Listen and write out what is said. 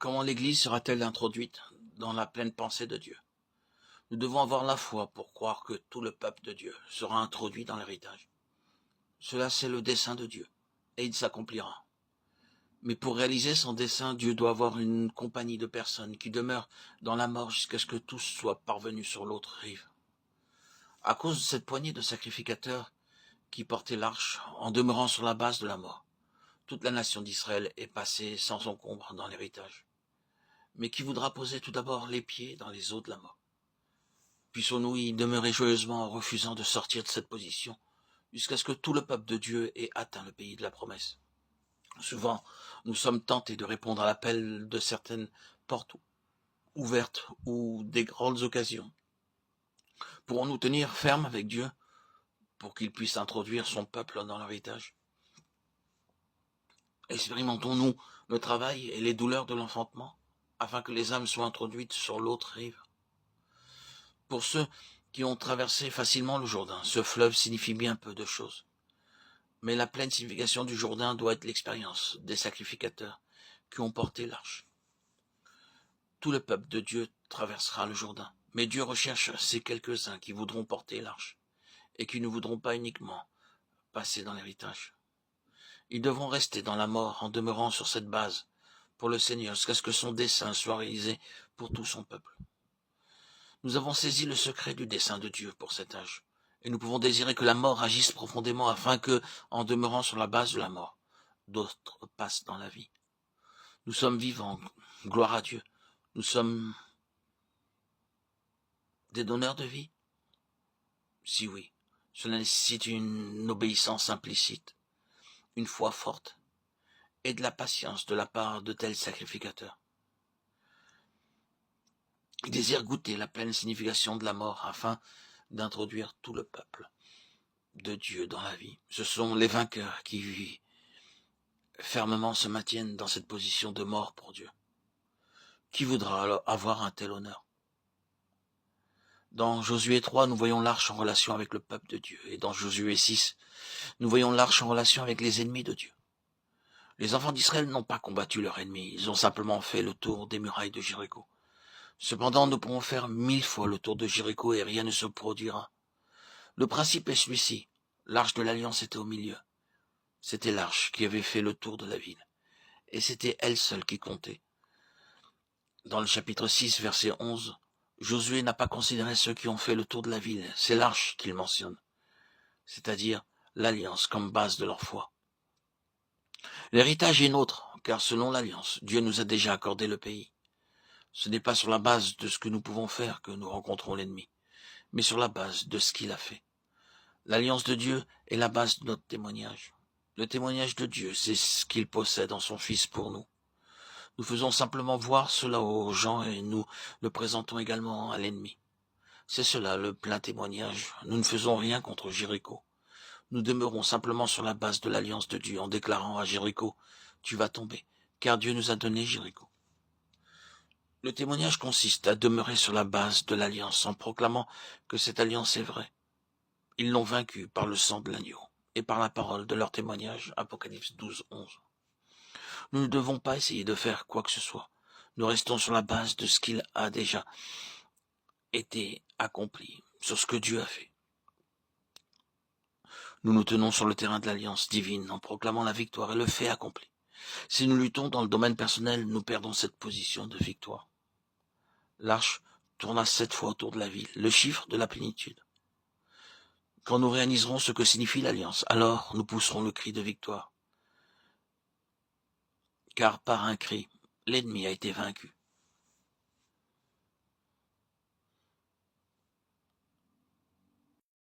Comment l'Église sera-t-elle introduite dans la pleine pensée de Dieu? Nous devons avoir la foi pour croire que tout le peuple de Dieu sera introduit dans l'héritage. Cela, c'est le dessein de Dieu, et il s'accomplira. Mais pour réaliser son dessein, Dieu doit avoir une compagnie de personnes qui demeurent dans la mort jusqu'à ce que tous soient parvenus sur l'autre rive. À cause de cette poignée de sacrificateurs qui portaient l'arche en demeurant sur la base de la mort, toute la nation d'Israël est passée sans encombre dans l'héritage. Mais qui voudra poser tout d'abord les pieds dans les eaux de la mort? Puissions-nous y demeurer joyeusement en refusant de sortir de cette position, jusqu'à ce que tout le peuple de Dieu ait atteint le pays de la promesse. Souvent, nous sommes tentés de répondre à l'appel de certaines portes ouvertes ou des grandes occasions. Pourrons-nous tenir ferme avec Dieu pour qu'il puisse introduire son peuple dans l'héritage? Expérimentons-nous le travail et les douleurs de l'enfantement, afin que les âmes soient introduites sur l'autre rive? Pour ceux qui ont traversé facilement le Jourdain, ce fleuve signifie bien peu de choses. Mais la pleine signification du Jourdain doit être l'expérience des sacrificateurs qui ont porté l'arche. Tout le peuple de Dieu traversera le Jourdain, mais Dieu recherche ces quelques-uns qui voudront porter l'arche et qui ne voudront pas uniquement passer dans l'héritage. Ils devront rester dans la mort en demeurant sur cette base pour le Seigneur jusqu'à ce que son dessein soit réalisé pour tout son peuple. Nous avons saisi le secret du dessein de Dieu pour cet âge, et nous pouvons désirer que la mort agisse profondément afin que, en demeurant sur la base de la mort, d'autres passent dans la vie. Nous sommes vivants, gloire à Dieu. Nous sommes des donneurs de vie? Si oui, cela nécessite une obéissance implicite, une foi forte et de la patience de la part de tels sacrificateurs. Ils désirent goûter la pleine signification de la mort afin d'introduire tout le peuple de Dieu dans la vie. Ce sont les vainqueurs qui fermement se maintiennent dans cette position de mort pour Dieu. Qui voudra alors avoir un tel honneur? Dans Josué 3, nous voyons l'arche en relation avec le peuple de Dieu. Et dans Josué 6, nous voyons l'arche en relation avec les ennemis de Dieu. Les enfants d'Israël n'ont pas combattu leur ennemi, ils ont simplement fait le tour des murailles de Jéricho. Cependant, nous pourrons faire 1000 fois le tour de Jéricho et rien ne se produira. Le principe est celui-ci. L'arche de l'Alliance était au milieu. C'était l'arche qui avait fait le tour de la ville. Et c'était elle seule qui comptait. Dans le chapitre 6, verset 11, Josué n'a pas considéré ceux qui ont fait le tour de la ville. C'est l'arche qu'il mentionne, c'est-à-dire l'Alliance comme base de leur foi. L'héritage est nôtre, car selon l'Alliance, Dieu nous a déjà accordé le pays. Ce n'est pas sur la base de ce que nous pouvons faire que nous rencontrons l'ennemi, mais sur la base de ce qu'il a fait. L'Alliance de Dieu est la base de notre témoignage. Le témoignage de Dieu, c'est ce qu'il possède en son Fils pour nous. Nous faisons simplement voir cela aux gens et nous le présentons également à l'ennemi. C'est cela le plein témoignage. Nous ne faisons rien contre Jéricho. Nous demeurons simplement sur la base de l'alliance de Dieu en déclarant à Jéricho, tu vas tomber, car Dieu nous a donné Jéricho. Le témoignage consiste à demeurer sur la base de l'alliance en proclamant que cette alliance est vraie. Ils l'ont vaincu par le sang de l'agneau et par la parole de leur témoignage. Apocalypse 12, 11. Nous ne devons pas essayer de faire quoi que ce soit. Nous restons sur la base de ce qu'il a déjà été accompli, sur ce que Dieu a fait. Nous nous tenons sur le terrain de l'alliance divine en proclamant la victoire et le fait accompli. Si nous luttons dans le domaine personnel, nous perdons cette position de victoire. L'arche tourna 7 fois autour de la ville, le chiffre de la plénitude. Quand nous réaliserons ce que signifie l'alliance, alors nous pousserons le cri de victoire. Car par un cri, l'ennemi a été vaincu.